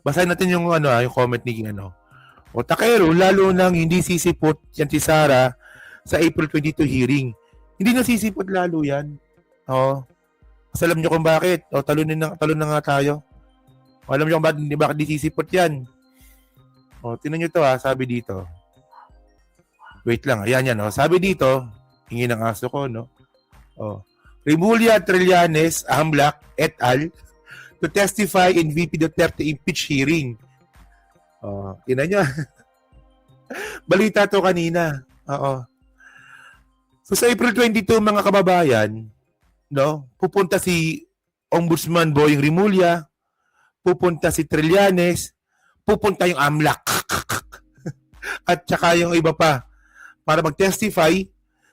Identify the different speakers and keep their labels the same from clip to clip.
Speaker 1: Basahin natin yung yung comment ni O Takero, lalo nang hindi sisipot yan si Sara sa April 22 hearing. Hindi na sisipot lalo yan. O, alam niyo kung bakit. O, talon na nga tayo. O, alam niyo kung bakit di sisipot yan. O, tinan niyo to sabi dito. Wait lang, ayan yan. O, sabi dito, hingi ng aso ko, no? O, Remulla, Trillanes, Amlac, et al. To testify in VP Duterte impeach hearing. Tinan nyo. Balita to kanina. Oo. So sa April 22, mga kababayan, no, pupunta si Ombudsman Boying Remulla, pupunta si Trillanes, pupunta yung Amlac, at saka yung iba pa, para mag-testify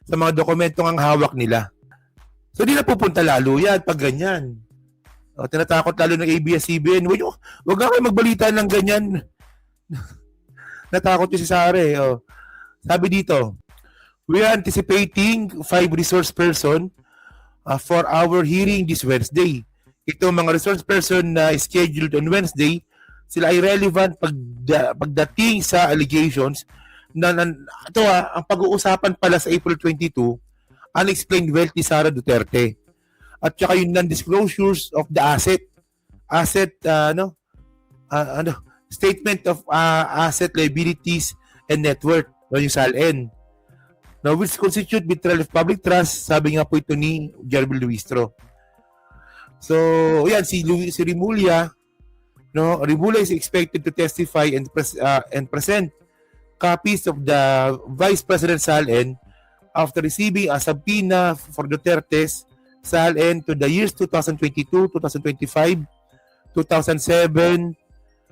Speaker 1: sa mga dokumentong ang hawak nila. So di na pupunta lalo yan pag ganyan. Tinatakot lalo ng ABS-CBN. Huwag nga kayo magbalita ng ganyan. Natakot yung si Sara. Sabi dito, we are anticipating 5 resource person for our hearing this Wednesday. Ito mga resource person na scheduled on Wednesday, sila ay relevant pagdating sa allegations na ito ang pag-uusapan pala sa April 22, unexplained wealth ni Sara Duterte. At saka yung non-disclosures of the statement of asset, liabilities, and net worth, yung SALN. Now, which constitute betrayal of public trust, sabi nga po ito ni Jervil Luistro. So, yan, si Remulla, no, Remulla is expected to testify and present copies of the Vice President SALN after receiving a subpoena for Duterte's SALN to the years 2022, 2025, 2007,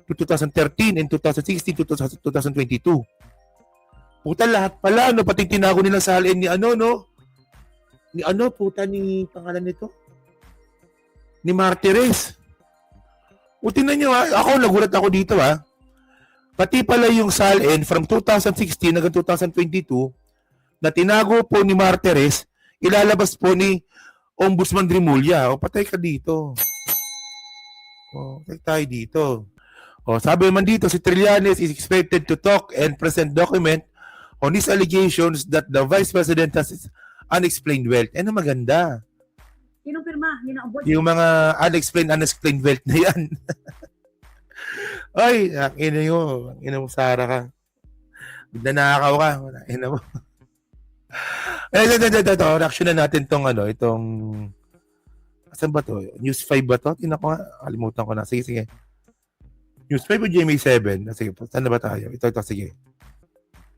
Speaker 1: to 2013, and 2016 to 2022. Puta, lahat pala, pati tinago nilang SALN ni ni pangalan nito? Ni Martires. O, tingnan nyo nagulat ako dito Pati pala yung SALN from 2016 hanggang 2022 na tinago po ni Martires, ilalabas po ni Ombudsman Remulla. Patay ka dito. Patay tayo dito. Sabi naman dito, si Trillanes is expected to talk and present document on these allegations that the Vice President has unexplained wealth. Maganda.
Speaker 2: Kinumpirma,
Speaker 1: yung mga unexplained wealth na yan. Ay, ina mo, Sara ka. Bigla nakakaw ka. Ina mo. Reaction na natin itong asan ba to? News 5 ba to? Tingnan ko nga. Kalimutan ko na. Sige. News 5 o GMA7? Sige, saan na ba tayo? Ito, sige.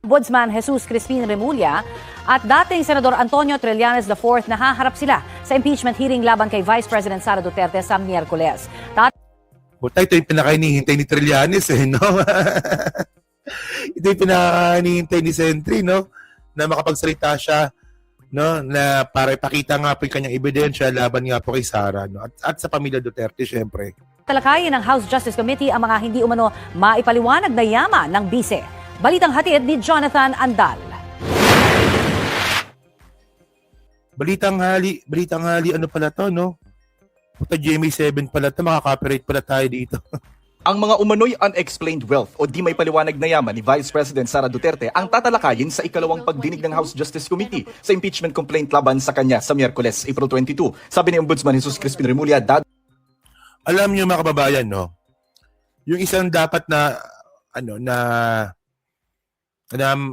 Speaker 3: Ombudsman Jesus Crispin Remulla at dating Senador Antonio Trillanes IV nahaharap sila sa impeachment hearing laban kay Vice President Sara Duterte sa Miyerkules.
Speaker 1: Ito yung pinaka-hinihintay ni Trillanes, no? Ito yung pinaka-hinihintay ni Sentry, no? Na makapagsalita siya, no, na para ipakita nga po yung kanyang ebidensya laban nga po kay Sara, no, at sa pamilya Duterte, syempre.
Speaker 3: Talakayin ng House Justice Committee ang mga hindi umano maipaliwanag na yaman ng bise. Balitang hatid ni Jonathan Andal.
Speaker 1: Balitang hali, ano pala to, no? Puta, GMA7 pala to, makaka-copyright pala tayo dito.
Speaker 4: Ang mga umano'y unexplained wealth o di may paliwanag na yaman ni Vice President Sara Duterte ang tatalakayin sa ikalawang pagdinig ng House Justice Committee sa impeachment complaint laban sa kanya sa Miyerkules, April 22. Sabi ni Ombudsman Jesus Crispin Remulla,
Speaker 1: alam niyo mga kababayan, no? Yung isang dapat na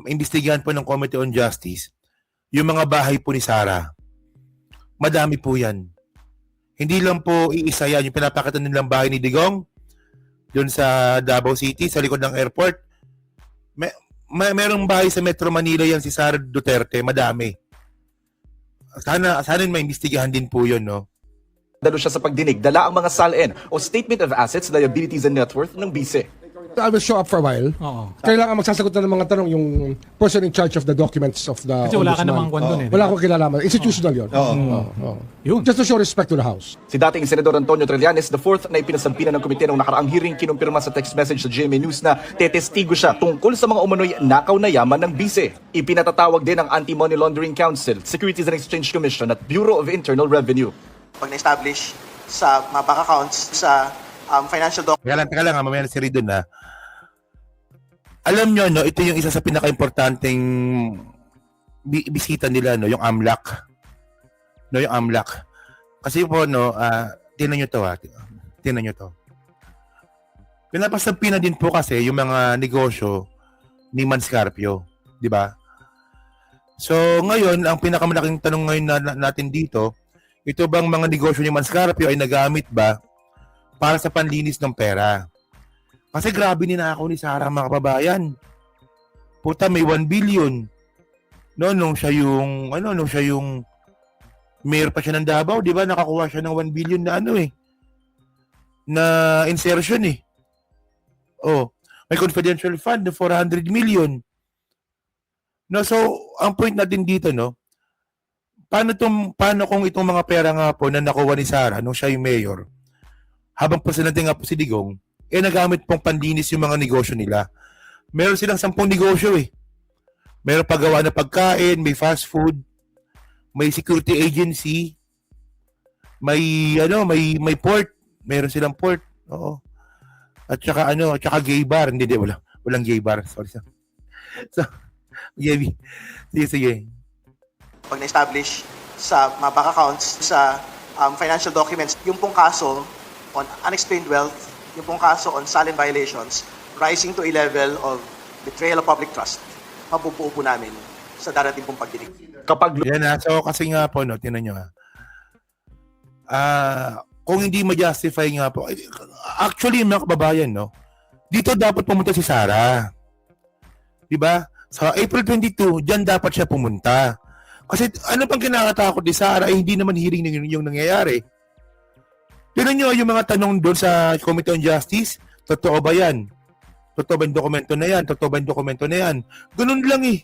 Speaker 1: imbestigahan po ng Committee on Justice, yung mga bahay po ni Sara. Madami po yan. Hindi lang po iisa yan. Yung pinapakita nilang bahay ni Digong, doon sa Davao City, sa likod ng airport. Merong bahay sa Metro Manila yan si Sara Duterte. Madami. Sana maimbestigahan din po yun, no?
Speaker 4: Dalo siya sa pagdinig, dala ang mga SALN o Statement of Assets, Liabilities and Net Worth ng BISE.
Speaker 5: I will show up for a while. Kailangan magsasagot na ng mga tanong yung person in charge of the documents of the
Speaker 6: Kasi wala ka
Speaker 5: ombudsman.
Speaker 6: namang kwan doon
Speaker 5: Wala akong kilalaman. Institutional yun.
Speaker 6: Yun.
Speaker 5: Just to show respect to the House.
Speaker 4: Si dating Senador Antonio Trillanes IV na ipinasampina ng komite ng nakaraang hearing kinumpirma sa text message sa GMA News na tetestigo siya tungkol sa mga umano'y nakaw na yaman ng BISE. Ipinatatawag din ng Anti-Money Laundering Council, Securities and Exchange Commission at Bureau of Internal Revenue.
Speaker 7: Pag na-establish sa mga bank accounts sa
Speaker 2: financial
Speaker 1: Teka lang, mamaya na si Ridon na. Alam nyo, no, ito yung isa sa pinaka-importanting bisita nila, no, yung AMLAC. No, yung AMLAC. Kasi po, no, tingnan nyo to, tingnan nyo to. Pinapasabi na din po kasi yung mga negosyo ni Manscarpio, di ba? So, ngayon, ang pinakamalaking tanong ngayon natin dito, ito bang mga negosyo ni Manscarpio ay nagamit ba para sa panlinis ng pera? Kasi grabe ninakaw ni Sara mga kababayan. Puta, may 1 billion. No, nung siya yung mayor pa siya ng Davao, di ba? Nakakuha siya ng 1 billion na na insertion eh. Oh, may confidential fund na 400 million. No, so ang point natin dito, no, paano kung itong mga pera nga po na nakuha ni Sara nung siya yung mayor, habang presidente nga po si Digong, nagamit pong panlinis yung mga negosyo nila. Meron silang 10 negosyo eh. Meron paggawa na pagkain, may fast food, may security agency, may port, meron silang port. Oo. At saka gay bar, hindi walang gay bar. Sorry. So, sige.
Speaker 2: pag na-establish sa mga bank accounts, sa financial documents, yung pong kaso on unexplained wealth, yung pong kaso on SALIN violations, rising to a level of betrayal of public trust, mabubuo po namin sa darating pong pagdinig.
Speaker 4: Kapag
Speaker 1: Yan so kasi nga po, no, tinan nyo kung hindi ma-justify nga po, actually mga kababayan, no, dito dapat pumunta si Sara. Diba? Sa April 22, dyan dapat siya pumunta. Kasi ano pang kinakatakot ni Sara, hindi naman hearing yung nangyayari. Tignan nyo yung mga tanong doon sa Committee on Justice, totoo ba yan? Totoo ba yung dokumento na yan? Totoo ba yung dokumento na yan? Ganun lang eh.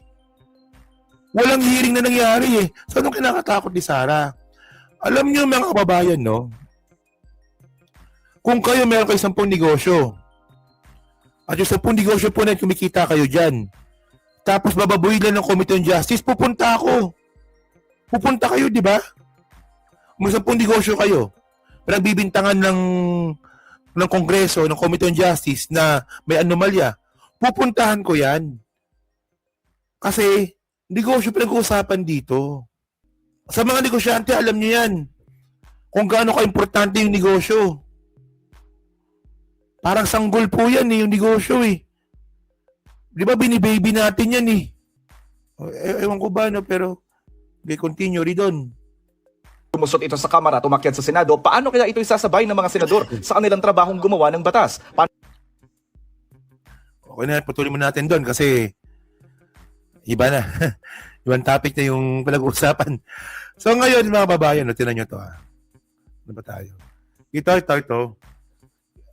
Speaker 1: Walang hearing na nangyari eh. So anong kinakatakot ni Sara? Alam nyo mga kababayan, no? Kung kayo meron kayo 10 negosyo, at yung 10 negosyo po na kumikita kayo dyan, tapos bababuhin lang ng Committee on Justice, pupunta ako. Pupunta kayo, di ba? May 10 negosyo kayo. Pinagbibintangan ng Kongreso, ng Committee on Justice na may anomalya, pupuntahan ko yan. Kasi, negosyo pinag-uusapan dito. Sa mga negosyante, alam niyo yan. Kung gaano ka-importante yung negosyo. Parang sanggol po yan yung negosyo eh. Di ba binibaby natin yan eh. Ewan ko ba, no? Pero, continue, Ridon.
Speaker 4: Tumusot ito sa Kamara at umakyat sa Senado, paano kaya ito isasabay ng mga senador sa kanilang trabahong gumawa ng batas?
Speaker 1: Okay na, patuloy mo natin doon kasi iba na. Ibang topic na yung pinag-uusapan. So ngayon, mga babayan, no, tinan nyo to. Ano ba tayo? Ito.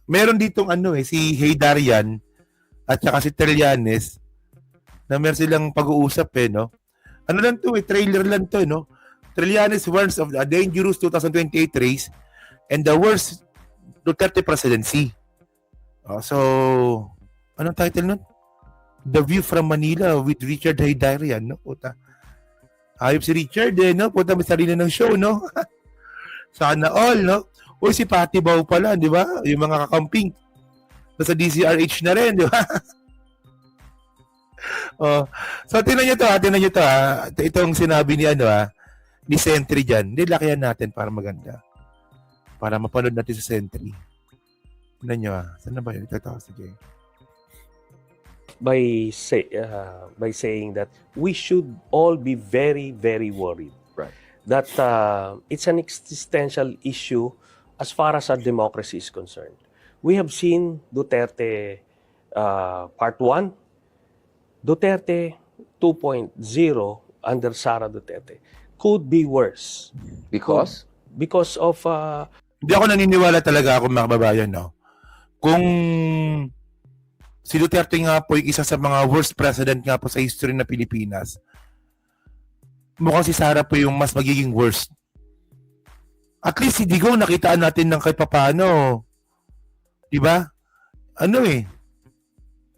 Speaker 1: Meron ditong si Heydarian at saka si Trillanes na meron silang pag-uusap no? Ano lang to trailer lang to, no? Trillanes warns of the dangerous 2028 race and the worst Duterte presidency. So, anong title nun? The View from Manila with Richard Heydarian, no? Puta. Ayop si Richard, no? Puta, may sarili ng show, no? Sana all, no? O si Patty Bao pala, di ba? Yung mga kakamping. Nasa DCRH na rin, di ba? So, tinan nyo to, Itong sinabi ni ni Sentry dyan. Hindi, lakihan natin para maganda. Para mapanood natin sa Sentry. Tignan nyo Saan na ba yun? Ito, sige.
Speaker 6: By saying that we should all be very, very worried.
Speaker 4: Right.
Speaker 6: That it's an existential issue as far as our democracy is concerned. We have seen Duterte Part 1, Duterte 2.0 under Sara Duterte. Could be worse.
Speaker 4: Because?
Speaker 6: Because of...
Speaker 1: Hindi ako naniniwala talaga ako mga kababayan, no? Kung si Duterte nga po yung isa sa mga worst president nga po sa history na Pilipinas, mukhang si Sara po yung mas magiging worst. At least si Digong nakitaan natin ng kahit papaano. Diba?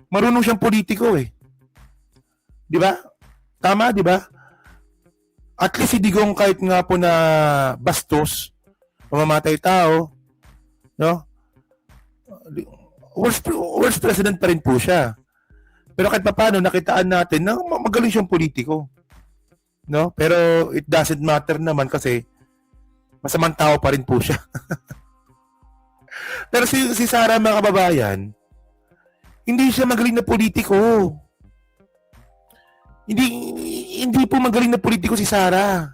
Speaker 1: Marunong siyang politiko Diba? Tama, diba? At least si Digong kahit nga po na bastos, mamamatay tao, no? Worst president pa rin po siya. Pero kahit paano nakitaan natin na magaling siyang politiko. No? Pero it doesn't matter naman kasi masamang tao pa rin po siya. Pero si Sara, mga kababayan, hindi siya magaling na politiko. Hindi po magaling na politiko si Sara.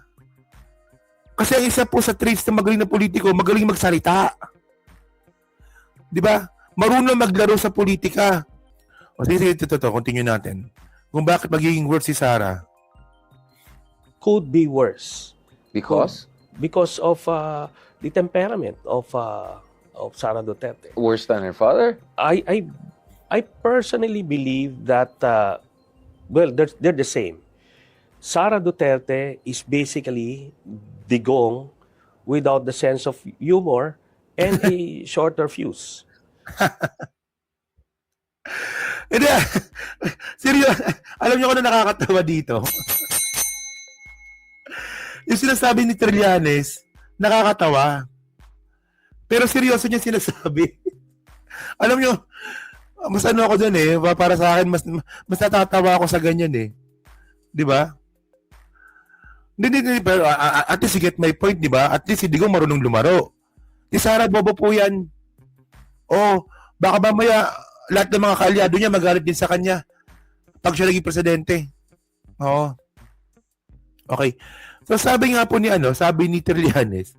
Speaker 1: Kasi ang isa po sa traits na magaling na politiko, magaling magsalita. 'Di ba? Marunong maglaro sa politika. O sige, ito, continue natin. Kung bakit magiging worse si Sara.
Speaker 6: Could be worse
Speaker 7: Because
Speaker 6: because of the temperament of Sara Duterte.
Speaker 7: worse than her father?
Speaker 6: I personally believe that they're the same. Sara Duterte is basically digong without the sense of humor and a shorter fuse.
Speaker 1: Hindi, seryoso. Alam niyo kung ano nakakatawa dito? Yung sinasabi ni Trillanes, nakakatawa. Pero seryoso niya sinasabi. Alam niyo, mas ano ako dun eh, para sa akin, mas natatawa ako sa ganyan eh. Di ba? Hindi, pero at least you get my point, di ba? At least hindi ko marunong lumaro. Si Sara, bobo po yan. Oh, baka mamaya, lahat ng mga kaalyado niya magalit din sa kanya pag siya naging presidente. Oo. Okay. So sabi nga po sabi ni Trillanes,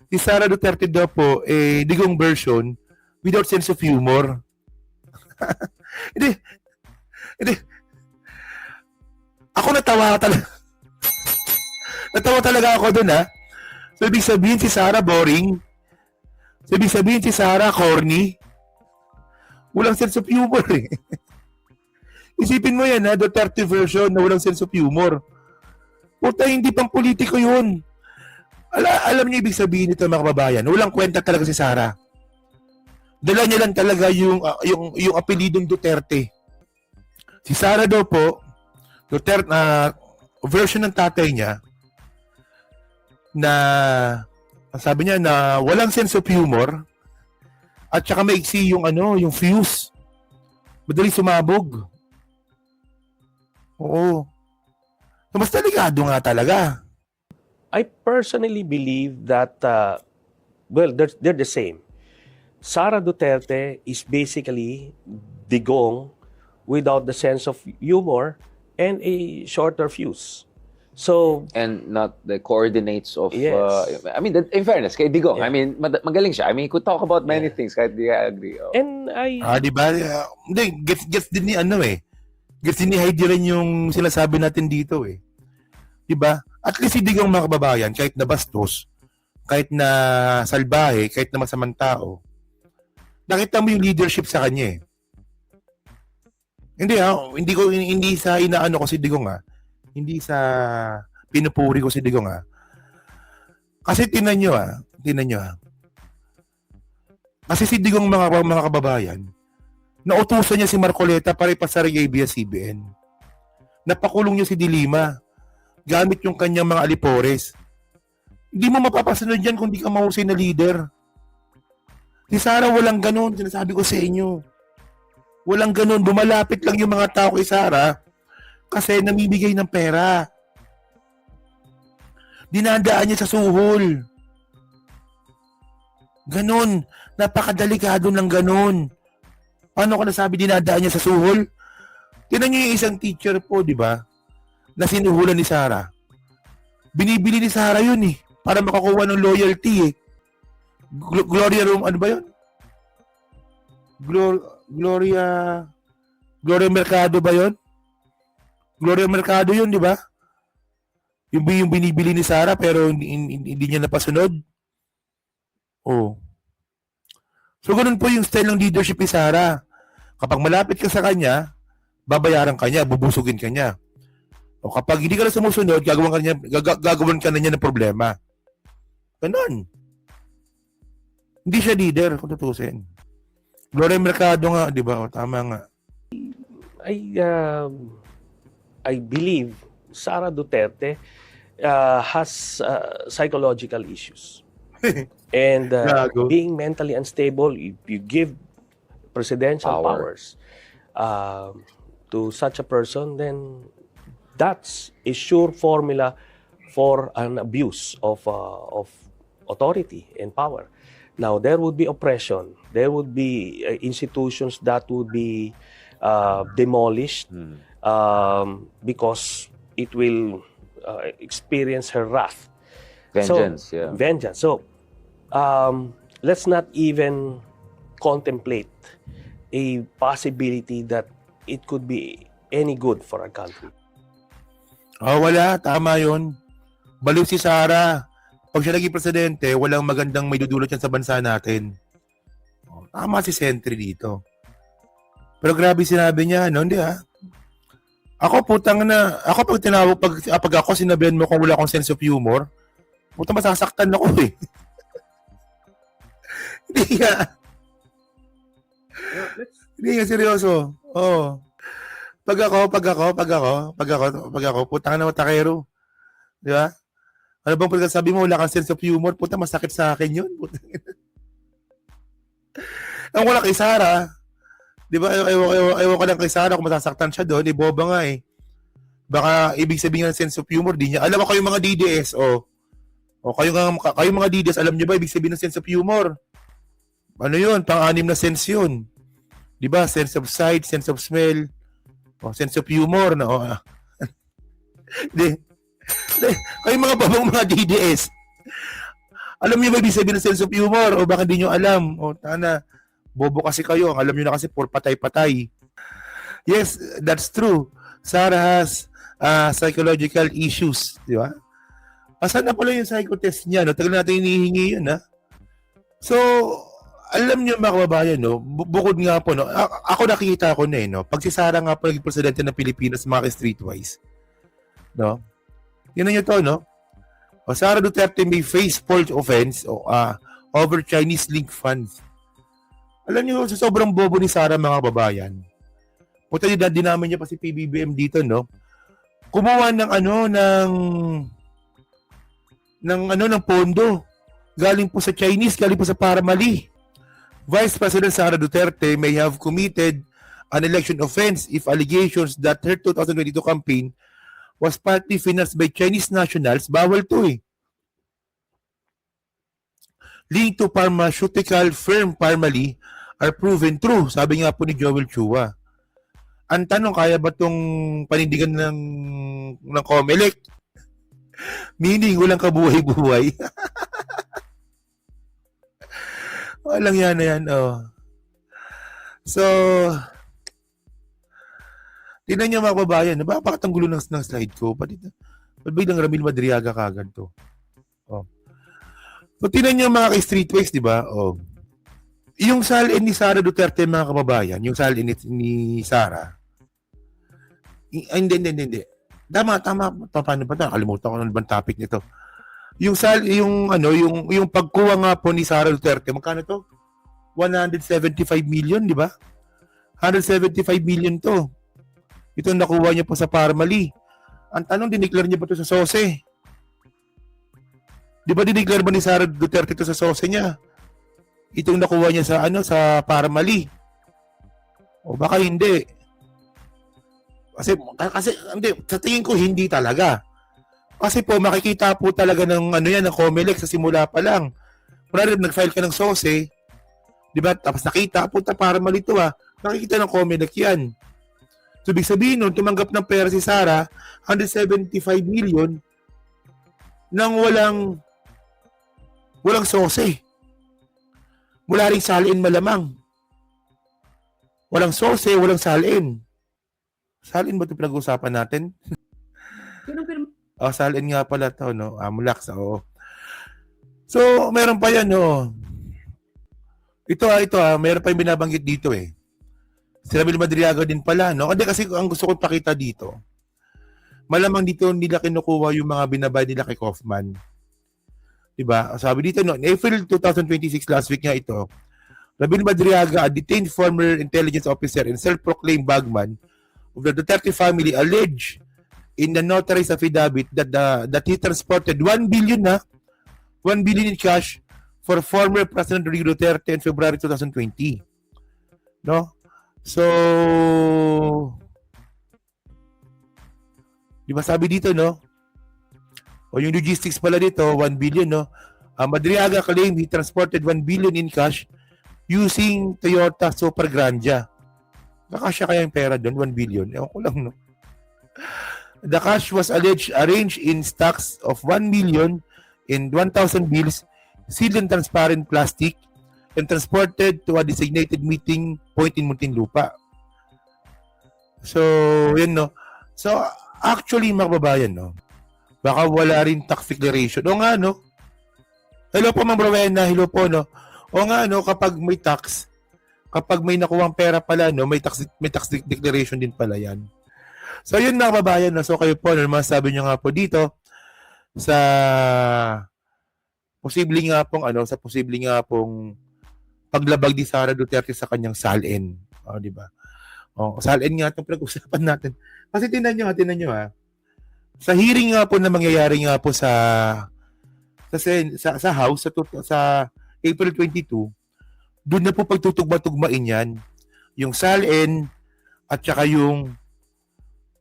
Speaker 1: si Sara Duterte daw po, digong version without sense of humor. Hindi. Ako natawa talaga. Natawa talaga ako dun, ha. So, ibig sabihin si Sara boring. So, ibig sabihin si Sara corny. Walang sense of humor, eh. Isipin mo yan, ha, Duterte version na walang sense of humor. Puta, hindi pang politiko yun. Alam niyo ibig sabihin nito, mga kababayan. Walang kwenta talaga si Sara. Dala niya lang talaga yung apelidong Duterte. Si Sara daw po, Duterte, version ng tatay niya, na sabi niya na walang sense of humor at saka maiksi yung yung fuse. Madali sumabog. Oo. So, mas delikado nga talaga.
Speaker 6: I personally believe that they're the same. Sara Duterte is basically digong without the sense of humor and a shorter fuse. So,
Speaker 7: And not the coordinates of...
Speaker 6: Yes.
Speaker 7: I mean, in fairness, kay Digong,
Speaker 6: Yeah.
Speaker 7: I mean, magaling siya. I mean, he could talk about many things kahit di I agree. Oh.
Speaker 6: and I
Speaker 1: Di ba? Hindi, gets din ni Gets din ni Heidi rin yung sinasabi natin dito eh. Di ba? At least hindi kang mga kababayan, kahit na bastos, kahit na salbahe, kahit na masamang tao, nakita mo yung leadership sa kanya eh. Hindi sa inaano ko si Digong Hindi sa pinupuri ko si Digong Kasi tinan nyo. Kasi si Digong mga kababayan, nautusan niya si Marcoleta para ipasara yung ABS-CBN. Napakulong niya si Dilima gamit yung kanyang mga alipores. Hindi mo mapapasunod yan kung di ka mahusay na leader. Si Sara walang ganun, sinasabi ko sa inyo. Walang ganun, bumalapit lang yung mga tao kay Sara kasi namimigay ng pera. Dinadaan niya sa suhol. Ganun, napakadelikado ng ganun. Paano ko nasabi dinadaan niya sa suhol? Tinan niyo yung isang teacher po, di ba? Na sinuhulan ni Sara. Binibili ni Sara yun para makakuha ng loyalty Gloria Room, ano ba yun? Gloria Mercado ba yun? Gloria Mercado yun, di ba? Yung binibili ni Sara pero hindi niya napasunod. Oh. So, ganun po yung style ng leadership ni Sara. Kapag malapit ka sa kanya, babayaran ka niya, bubusugin ka niya. O kapag hindi ka na sumusunod, gagawin ka na niya ng problema. Ganun. Hindi siya leader, kung tutusin. Gloria Mercado nga, di ba? O, tama nga.
Speaker 6: I believe Sara Duterte has psychological issues. And
Speaker 1: Gago.
Speaker 6: being mentally unstable, if you give presidential
Speaker 7: Power.
Speaker 6: powers to such a person, then that's a sure formula for an abuse of authority and power. Now, there would be oppression. There would be institutions that would be demolished because it will experience her wrath.
Speaker 7: Vengeance,
Speaker 6: So,
Speaker 7: yeah.
Speaker 6: vengeance. So, let's not even contemplate a possibility that it could be any good for our country.
Speaker 1: Oh, wala. Tama yun. Baliw si Sara. Pag siya naging presidente, walang magandang may dudulot yan sa bansa natin. Oh, tama si Sentry dito. Pero grabe sinabi niya, no? Hindi Ako, putang na. Ako pag tinawag, pag ako sinabihan mo kung wala akong sense of humor, putang masasaktan ako eh. Hindi nga. Hindi nga, seryoso. Oo. Pag ako, putang na matakero. Di ba? Ano bang pagkasabi mo, wala kang sense of humor? Puta, masakit sa akin yun. Ang wala kay Sara, di ba, ewan ko lang kay Sara kung masasaktan siya doon, boba nga eh. Baka ibig sabihin ng sense of humor, di niya. Alam mo kayo mga DDS, o kayo mga DDS, alam niyo ba ibig sabihin ng sense of humor? Ano yun? Pang-anim na sense yun. Di ba? Sense of sight, sense of smell, sense of humor, na Di. Kayo mga babang mga DDS. Alam niyo ba ibig sabihin ng sense of humor? O baka hindi niyo alam? O tana, bobo kasi kayo. Ang alam niyo na kasi for patay-patay. Yes, that's true. Sarah has psychological issues. Di ba? Asan na pala yung psychotest niya? No? Tagal natin hinihingi yun. So, alam niyo mga kababayan, no? Bukod nga po, no? Ako nakikita ko na no? Pag si Sarah nga po naging presidente ng Pilipinas, mga streetwise, no? Yun na to, no? O Sara Duterte may face false offense over Chinese link funds. Alam niyo, sa sobrang bobo ni Sara, mga babayan, puta dinamay niya pa si PBBM dito, no? Kumuha ng pondo. Galing po sa Chinese, galing po sa Paramali. Vice President Sara Duterte may have committed an election offense if allegations that her 2022 campaign was partly financed by Chinese nationals. Bawal to eh. Linked to pharmaceutical firm Parmali are proven true. Sabi nga po ni Joel Chua. Ang tanong, kaya ba itong panindigan ng COMELEC? Meaning, walang kabuhay-buhay. Walang yan na yan. So, tingnan niyo mga kababayan, bakit ang gulo ng slide ko? Ba't biglang Ramil Madriaga kagad to? So, tingnan niyo mga streetways, di ba? Yung salin ni Sara Duterte, mga kababayan, yung salin ni Sara, hindi. Tama. Paano ba ito? Nakalimutan ko ng topic nito. Yung pagkuha nga po ni Sara Duterte, magkano to? 175 million, di ba? 175 million to. Ito nakuha niya po sa Parmali. Ang tanong, dineclare niya ba ito sa SOSE? Di ba dineclare ba ni Sara Duterte ito sa SOSE niya? Itong nakuha niya sa Parmali. O baka hindi. Kasi hindi, sa tingin ko hindi talaga. Kasi po makikita po talaga ng ng COMELEC sa simula pa lang. Kunwari nag-file ka ng SOSE, di ba? Tapos nakita po Parmali ito nakikita ng COMELEC yan. So, ibig sabihin nun, tumanggap ng pera si Sara, 175 million nang walang SOSE. Wala rin salin malamang. Walang SOSE, walang salin. Salin ba ito pinag-uusapan natin? Salin nga pala ito, no? Mulax, oo. So, meron pa yan, no? Ito, meron pa yung binabanggit dito, eh. Si Ramil Madriaga din pala, no? Kasi ang gusto ko pakita dito, malamang dito nila kinukuha yung mga binabay nila kay Kaufman. Diba? Sabi dito, no, in April 2026, last week nga ito, Ramil Madriaga, a detained former intelligence officer and self-proclaimed bagman of the Duterte family, alleged in the notarized affidavit that he transported 1 billion in cash for former President Rodrigo Duterte in February 2020. No? So, di ba sabi dito, no? O yung logistics pala dito, 1 billion, no? Madriaga claim he transported 1 billion in cash using Toyota Super Grandia. Nakasya kaya yung pera doon, 1 billion. Ewan ko lang, no? The cash was arranged in stacks of 1 million in 1,000 bills sealed in transparent plastic and transported to a designated meeting point in Muntinlupa. So, yun, no? So, actually, mga kababayan, no? Baka wala rin tax declaration. O nga, no? Hello po, Ma'am Rowena. Hello po, no? O nga, no? Kapag may tax, kapag may nakuwang pera pala, no? May tax declaration din pala yan. So, yun na, kababayan, no? So, kayo po, no? Masasabi nyo nga po dito sa posibleng nga pong paglabag ni Sara Duterte sa kanyang salin. O, di ba? O, salin nga itong pinag-usapan natin. Kasi tinan nyo ha. Sa hearing nga po na mangyayari nga po sa House sa April 22, doon na po pagtutugma-tugmain yan. Yung salin at saka yung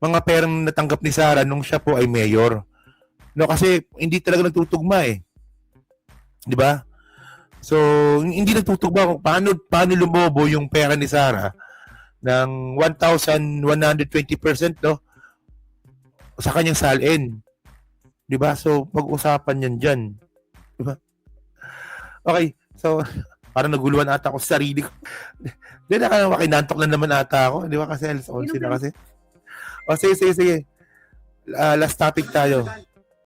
Speaker 1: mga perang natanggap ni Sara nung siya po ay mayor. No, kasi hindi talaga nagtutugma eh. Di ba? So, hindi nagtutugma kung paano lumobo yung pera ni Sara ng 1,120%, no? Sa kanyang salin. Di ba? So, pag-usapan yan dyan. Di ba? Okay. So, parang naguluhan ata ako sa sarili ko. Di na, makinantok na naman ata ako. Di ba? Kasi alas 11 na kasi. O, sige. Last topic tayo.